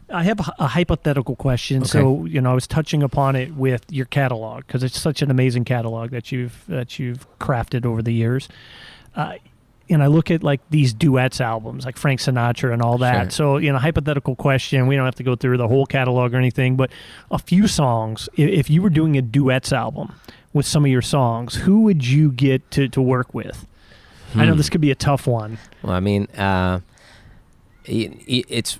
I have a hypothetical question. Okay. So, I was touching upon it with your catalog because it's such an amazing catalog that you've crafted over the years. And I look at like these duets albums, like Frank Sinatra and all that. Sure. So, hypothetical question. We don't have to go through the whole catalog or anything, but a few songs. If you were doing a duets album with some of your songs, who would you get to work with? I know this could be a tough one. Well, I mean, it's.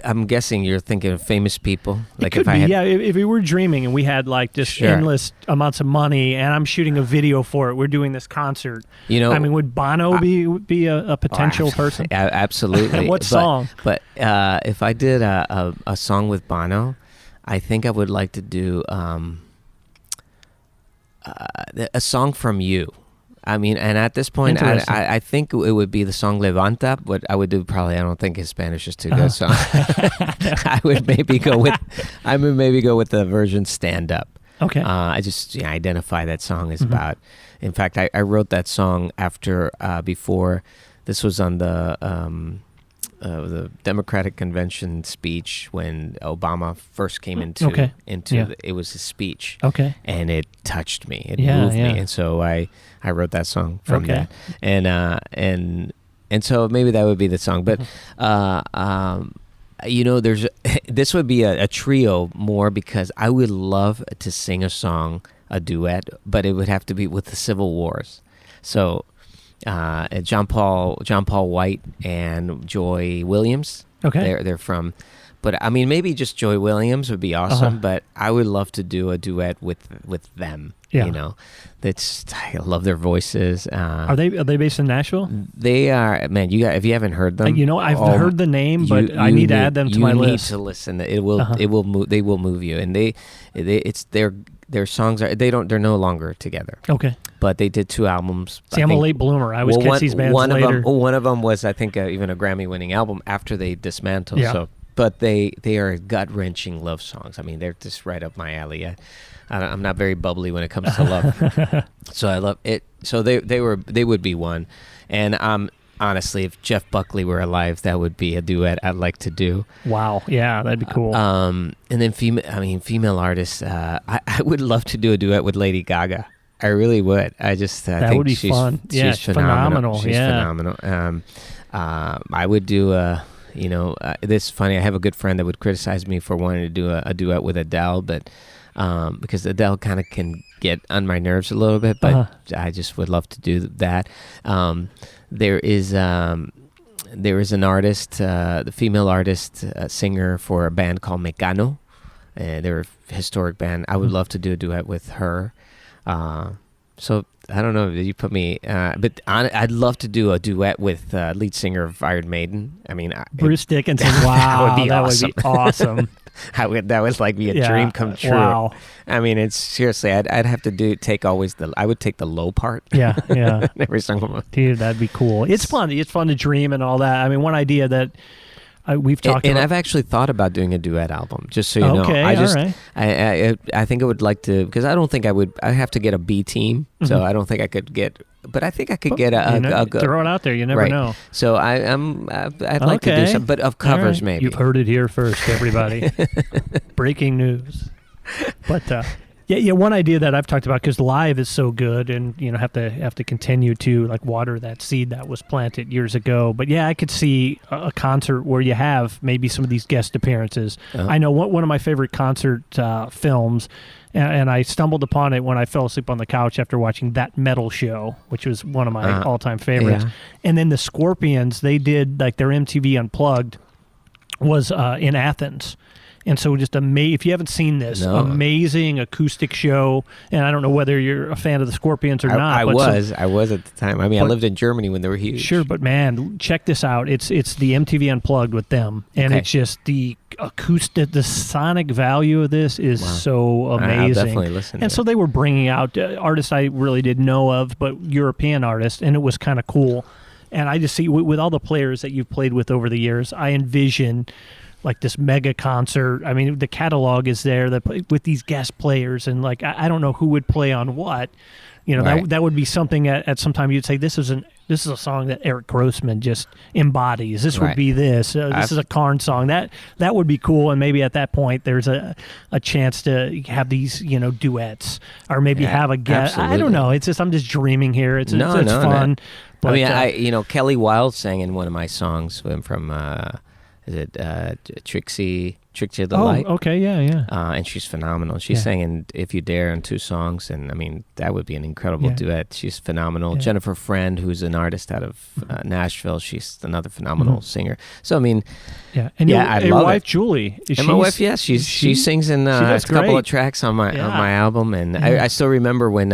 I'm guessing you're thinking of famous people. Like if we were dreaming and we had like just endless amounts of money, and I'm shooting a video for it, we're doing this concert. I mean, would Bono be a potential person? Absolutely. What song? But if I did a song with Bono, I think I would like to do a song from you. I mean, and at this point, I think it would be the song Levanta, but I would do probably, I don't think his Spanish is too good, so I would maybe go with the version Stand Up. Okay. I just identify that song as about, in fact, I wrote that song before, this was on the Democratic Convention speech when Obama first came into it was his speech. Okay. And it touched me. It moved me. And so I wrote that song from that. And so maybe that would be the song. But this would be a trio more, because I would love to sing a duet, but it would have to be with the Civil Wars. So John Paul White and Joy Williams. Okay. They're from, but I mean, maybe just Joy Williams would be awesome, but I would love to do a duet with them. Yeah. I love their voices. Are they based in Nashville? They are, man. If you haven't heard them, I've heard the name, but I need to add them to my list. You need to listen. It will move. They will move you, and their songs they're no longer together. Okay. But they did 2 albums. See, I'm a late bloomer. I always catch these bands later. One of them was, I think, even a Grammy-winning album after they dismantled. Yeah. So, but they are gut-wrenching love songs. I mean, they're just right up my alley. I'm not very bubbly when it comes to love, so I love it. So they would be one, and honestly, if Jeff Buckley were alive, that would be a duet I'd like to do. Wow, yeah, that'd be cool. And then female artists, I would love to do a duet with Lady Gaga. I really would. I just that think would be fun. She's phenomenal. She's phenomenal. I would do this is funny. I have a good friend that would criticize me for wanting to do a duet with Adele, but because Adele kind of can get on my nerves a little bit, but I just would love to do that. There is an artist, the female artist, singer for a band called Mecano. They're a historic band. I would love to do a duet with her. So I don't know. You put me, but I'd love to do a duet with lead singer of Iron Maiden. I mean, Bruce Dickinson. Wow, that would be awesome. That would like be a dream come true. Wow. I mean, it's seriously. I'd have to I would take the low part. Yeah. Every single. Dude, that'd be cool. It's fun. It's fun to dream and all that. I mean, one idea that we've talked about. And I've actually thought about doing a duet album, just so you know. Okay, all right. I think I would like to, because I don't think I would. I have to get a B team, so I don't think I could get. But I think I could get a throw it out there. You never know. So I'd like to do some, but of covers maybe. You've heard it here first, everybody. Breaking news. But yeah. One idea that I've talked about, because live is so good, and have to continue to like water that seed that was planted years ago. But yeah, I could see a concert where you have maybe some of these guest appearances. I know one of my favorite concert films. And I stumbled upon it when I fell asleep on the couch after watching That Metal Show, which was one of my all-time favorites. Yeah. And then the Scorpions, they did like their MTV Unplugged was in Athens. And so just if you haven't seen this, amazing acoustic show, and I don't know whether you're a fan of the Scorpions or not. I was at the time. I mean, I lived in Germany when they were huge. Sure, but man, check this out. It's the MTV Unplugged with them, and it's just the acoustic, the sonic value of this is so amazing. I'll definitely listen to it. So they were bringing out artists I really didn't know of, but European artists, and it was kind of cool. And I just see with all the players that you've played with over the years, I envision like this mega concert. I mean, the catalog is there with these guest players, and like I don't know who would play on what. You know, Right. that would be something at some time you'd say this is a song that Eric Grossman just embodies. This would Right. be this. This is a Karn song. That would be cool. And maybe at that point there's a chance to have these, you know, duets, or maybe Yeah, have a guest. I absolutely. don't know. It's just I'm just dreaming here. It's fun. No. But, I mean, Kelly Wilde sang in one of my songs from is it Trixie of the Light? Okay, yeah. And she's phenomenal. She sang in If You Dare on 2 songs, and I mean that would be an incredible duet. She's phenomenal. Yeah. Jennifer Friend, who's an artist out of Nashville, she's another phenomenal singer. So I mean, and I your love wife it. My And my wife, she sings in a couple great. of tracks on my album, and I still remember when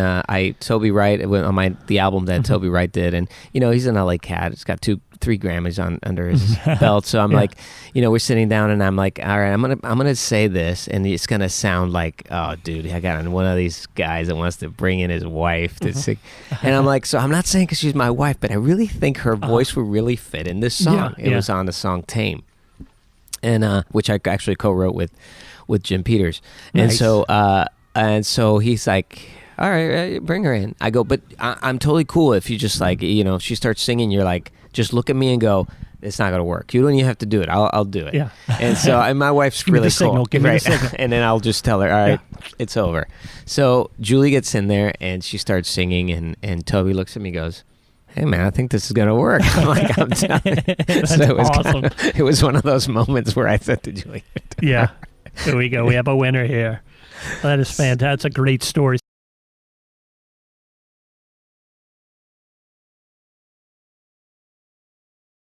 Toby Wright on the album that Toby Wright did, and you know he's an LA cat. It's got 3 Grammys under his belt. So I'm like, you know, we're sitting down, and I'm like, all right, I'm gonna say this, and it's gonna sound like, oh, dude, I got one of these guys that wants to bring in his wife to sing, and I'm like, so I'm not saying because she's my wife, but I really think her voice would really fit in this song. It was on the song Tame, and which I actually co-wrote with Jim Peters, Nice. and so he's like, all right, bring her in. I go, but I'm totally cool if you just like, you know, if she starts singing, you're like, just look at me and go, it's not gonna work. You don't even have to do it. I'll do it. Yeah. And so my wife's Give me really the signal. cool. Give me the Right. signal. And then I'll just tell her, all right, it's over. So Julie gets in there and she starts singing, and Toby looks at me and goes, hey man, I think this is gonna work. I'm like, I'm telling you. That's So it was awesome. it was one of those moments where I said to Julie, Yeah. Here we go. We have a winner here. That is fantastic. That's a great story.